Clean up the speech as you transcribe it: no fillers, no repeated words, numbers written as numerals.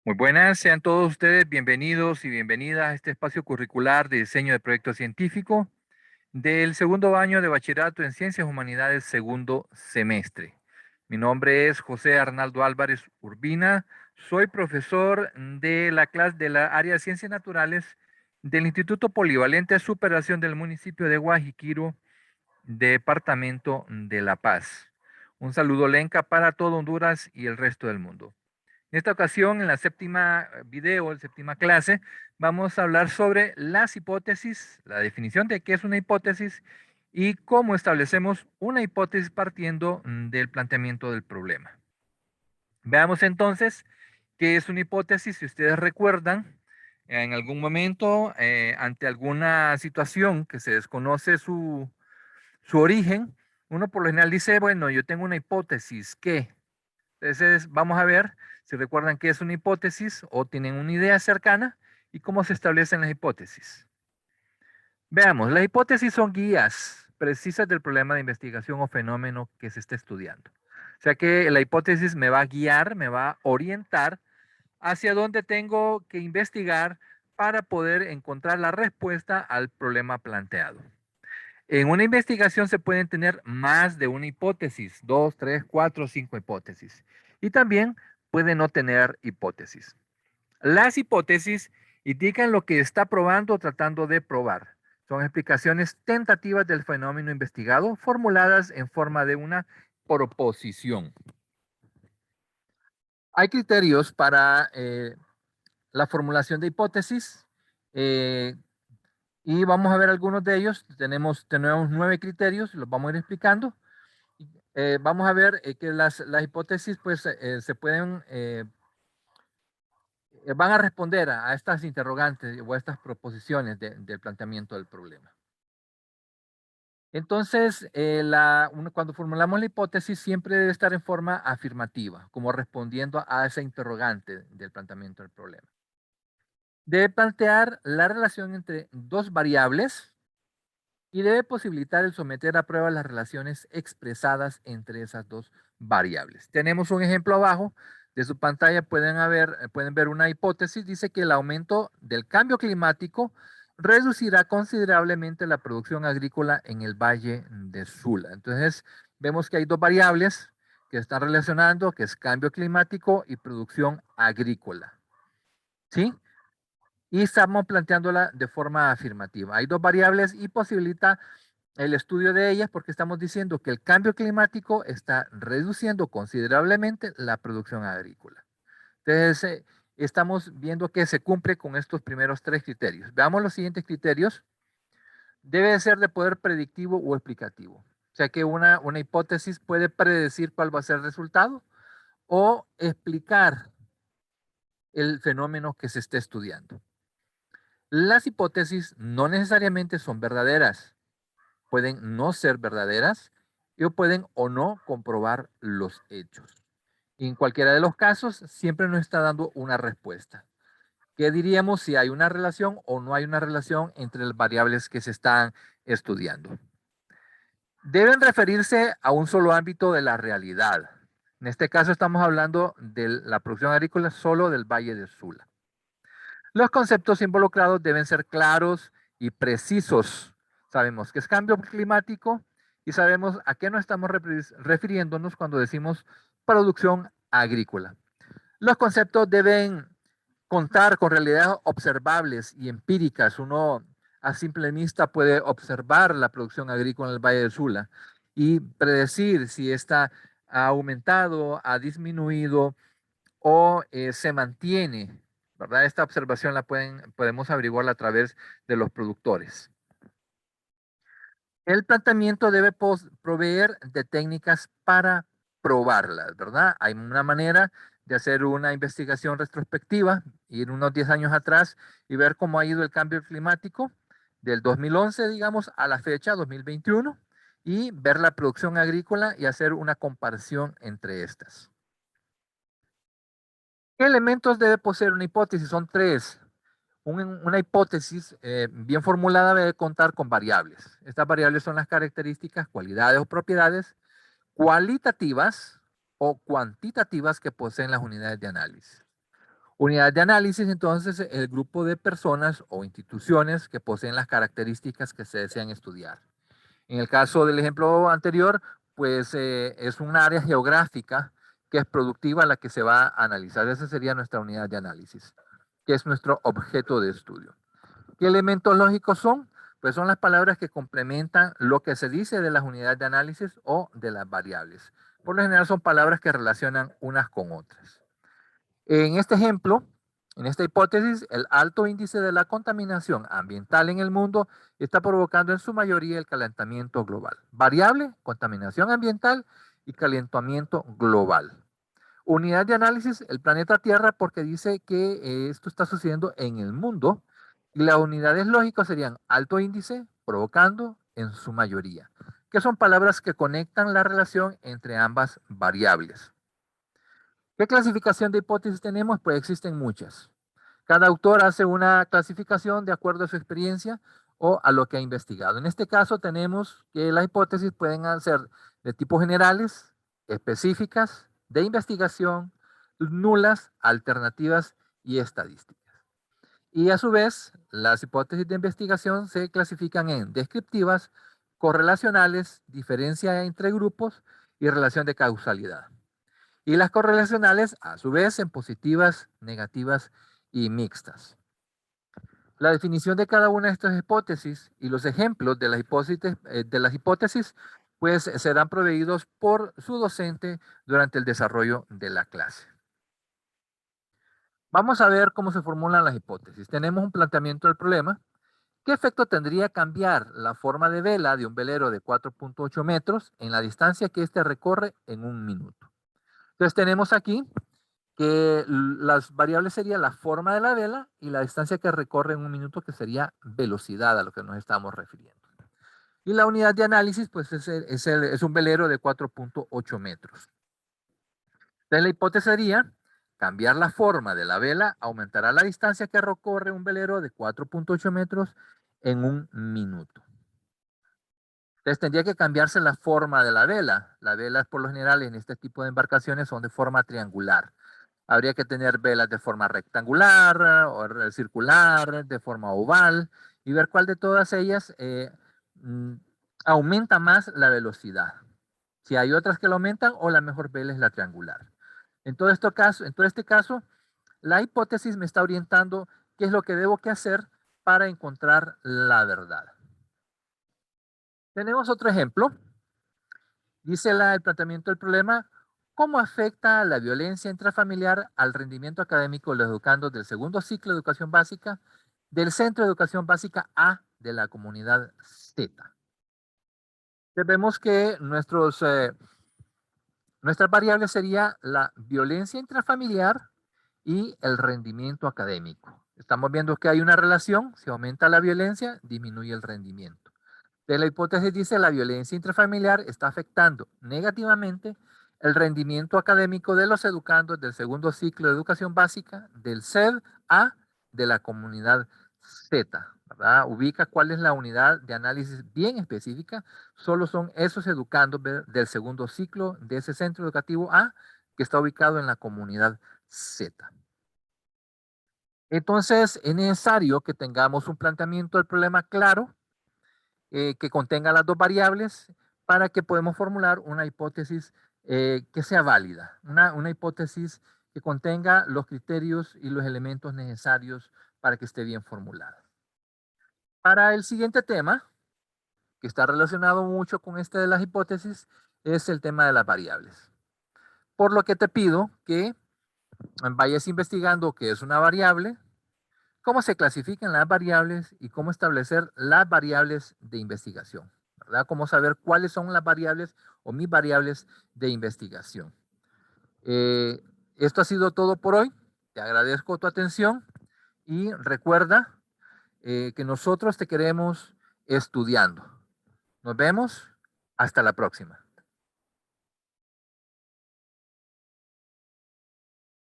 Muy buenas, sean todos ustedes bienvenidos y bienvenidas a este espacio curricular de diseño de proyecto científico del segundo año de bachillerato en Ciencias Humanidades, segundo semestre. Mi nombre es José Arnaldo Álvarez Urbina, soy profesor de la clase de la área de Ciencias Naturales del Instituto Polivalente de Superación del municipio de Guajiquiro, departamento de La Paz. Un saludo lenca para todo Honduras y el resto del mundo. En esta ocasión, en la séptima video, la séptima clase, vamos a hablar sobre las hipótesis, la definición de qué es una hipótesis y cómo establecemos una hipótesis partiendo del planteamiento del problema. Veamos entonces qué es una hipótesis. Si ustedes recuerdan, en algún momento, ante alguna situación que se desconoce su origen, uno por lo general dice, bueno, yo tengo una hipótesis que. Entonces, vamos a ver si recuerdan qué es una hipótesis o tienen una idea cercana y cómo se establecen las hipótesis. Veamos, las hipótesis son guías precisas del problema de investigación o fenómeno que se está estudiando. O sea que la hipótesis me va a guiar, me va a orientar hacia dónde tengo que investigar para poder encontrar la respuesta al problema planteado. En una investigación se pueden tener más de una hipótesis, 2, 3, 4, 5 hipótesis. Y también puede no tener hipótesis. Las hipótesis indican lo que está probando o tratando de probar. Son explicaciones tentativas del fenómeno investigado formuladas en forma de una proposición. Hay criterios para la formulación de hipótesis. eh, Y vamos a ver algunos de ellos. Tenemos 9 criterios, los vamos a ir explicando. Vamos a ver que las hipótesis pues se pueden, van a responder a estas interrogantes o a estas proposiciones del planteamiento del problema. Entonces, cuando formulamos la hipótesis siempre debe estar en forma afirmativa, como respondiendo a esa interrogante del planteamiento del problema. Debe plantear la relación entre dos variables y debe posibilitar el someter a prueba las relaciones expresadas entre esas dos variables. Tenemos un ejemplo abajo de su pantalla, pueden ver una hipótesis, dice que el aumento del cambio climático reducirá considerablemente la producción agrícola en el Valle de Sula. Entonces, vemos que hay dos variables que están relacionando, que es cambio climático y producción agrícola. ¿Sí? Y estamos planteándola de forma afirmativa. Hay dos variables y posibilita el estudio de ellas porque estamos diciendo que el cambio climático está reduciendo considerablemente la producción agrícola. Entonces, estamos viendo que se cumple con estos primeros 3 criterios. Veamos los siguientes criterios. Debe ser de poder predictivo o explicativo. O sea que una hipótesis puede predecir cuál va a ser el resultado o explicar el fenómeno que se está estudiando. Las hipótesis no necesariamente son verdaderas. Pueden no ser verdaderas y pueden o no comprobar los hechos. Y en cualquiera de los casos, siempre nos está dando una respuesta. ¿Qué diríamos si hay una relación o no hay una relación entre las variables que se están estudiando? Deben referirse a un solo ámbito de la realidad. En este caso estamos hablando de la producción agrícola solo del Valle de Sula. Los conceptos involucrados deben ser claros y precisos. Sabemos que es cambio climático y sabemos a qué nos estamos refiriéndonos cuando decimos producción agrícola. Los conceptos deben contar con realidades observables y empíricas. Uno a simple vista puede observar la producción agrícola en el Valle del Sula y predecir si esta ha aumentado, ha disminuido o se mantiene, ¿verdad? Esta observación podemos averiguarla a través de los productores. El planteamiento debe proveer de técnicas para probarlas, ¿verdad? Hay una manera de hacer una investigación retrospectiva, ir unos 10 años atrás y ver cómo ha ido el cambio climático del 2011, digamos, a la fecha, 2021, y ver la producción agrícola y hacer una comparación entre estas. ¿Qué elementos debe poseer una hipótesis? Son 3. Una hipótesis bien formulada debe contar con variables. Estas variables son las características, cualidades o propiedades cualitativas o cuantitativas que poseen las unidades de análisis. Unidad de análisis, entonces, el grupo de personas o instituciones que poseen las características que se desean estudiar. En el caso del ejemplo anterior, pues es un área geográfica que es productiva la que se va a analizar. Esa sería nuestra unidad de análisis, que es nuestro objeto de estudio. ¿Qué elementos lógicos son? Pues son las palabras que complementan lo que se dice de las unidades de análisis o de las variables. Por lo general son palabras que relacionan unas con otras. En este ejemplo, en esta hipótesis, el alto índice de la contaminación ambiental en el mundo está provocando en su mayoría el calentamiento global. Variable, contaminación ambiental y calentamiento global. Unidad de análisis, el planeta Tierra, porque dice que esto está sucediendo en el mundo. Y las unidades lógicas serían alto índice, provocando en su mayoría, que son palabras que conectan la relación entre ambas variables. ¿Qué clasificación de hipótesis tenemos? Pues existen muchas. Cada autor hace una clasificación de acuerdo a su experiencia o a lo que ha investigado. En este caso tenemos que las hipótesis pueden ser de tipo generales, específicas, de investigación, nulas, alternativas y estadísticas. Y a su vez, las hipótesis de investigación se clasifican en descriptivas, correlacionales, diferencia entre grupos y relación de causalidad. Y las correlacionales, a su vez, en positivas, negativas y mixtas. La definición de cada una de estas hipótesis y los ejemplos de las hipótesis pues serán proveídos por su docente durante el desarrollo de la clase. Vamos a ver cómo se formulan las hipótesis. Tenemos un planteamiento del problema. ¿Qué efecto tendría cambiar la forma de vela de un velero de 4.8 metros en la distancia que éste recorre en un minuto? Entonces tenemos aquí que las variables serían la forma de la vela y la distancia que recorre en un minuto, que sería velocidad a lo que nos estamos refiriendo. Y la unidad de análisis, pues es un velero de 4.8 metros. Entonces la hipótesis sería, cambiar la forma de la vela aumentará la distancia que recorre un velero de 4.8 metros en un minuto. Entonces tendría que cambiarse la forma de la vela. Las velas por lo general en este tipo de embarcaciones son de forma triangular. Habría que tener velas de forma rectangular o circular, de forma oval, y ver cuál de todas ellas mm, aumenta más la velocidad. Si hay otras que lo aumentan, o la mejor vela es la triangular. En todo este caso, la hipótesis me está orientando qué es lo que debo que hacer para encontrar la verdad. Tenemos otro ejemplo. Dice el planteamiento del problema: ¿cómo afecta la violencia intrafamiliar al rendimiento académico de los educandos del segundo ciclo de educación básica del Centro de Educación Básica A de la comunidad Z? Vemos que nuestras variables sería la violencia intrafamiliar y el rendimiento académico. Estamos viendo que hay una relación: si aumenta la violencia, disminuye el rendimiento. De la hipótesis dice, la violencia intrafamiliar está afectando negativamente el rendimiento académico de los educandos del segundo ciclo de educación básica del CED A de la comunidad Z, ¿verdad? Ubica cuál es la unidad de análisis bien específica. Solo son esos educandos del segundo ciclo de ese centro educativo A que está ubicado en la comunidad Z. Entonces, es necesario que tengamos un planteamiento del problema claro, que contenga las dos variables, para que podamos formular una hipótesis que sea válida, una hipótesis que contenga los criterios y los elementos necesarios para que esté bien formulada. Para el siguiente tema, que está relacionado mucho con este de las hipótesis, es el tema de las variables. Por lo que te pido que vayas investigando qué es una variable, cómo se clasifican las variables y cómo establecer las variables de investigación, ¿verdad? Cómo saber cuáles son las variables o mis variables de investigación. Esto ha sido todo por hoy. Te agradezco tu atención y recuerda que nosotros te queremos estudiando. Nos vemos. Hasta la próxima.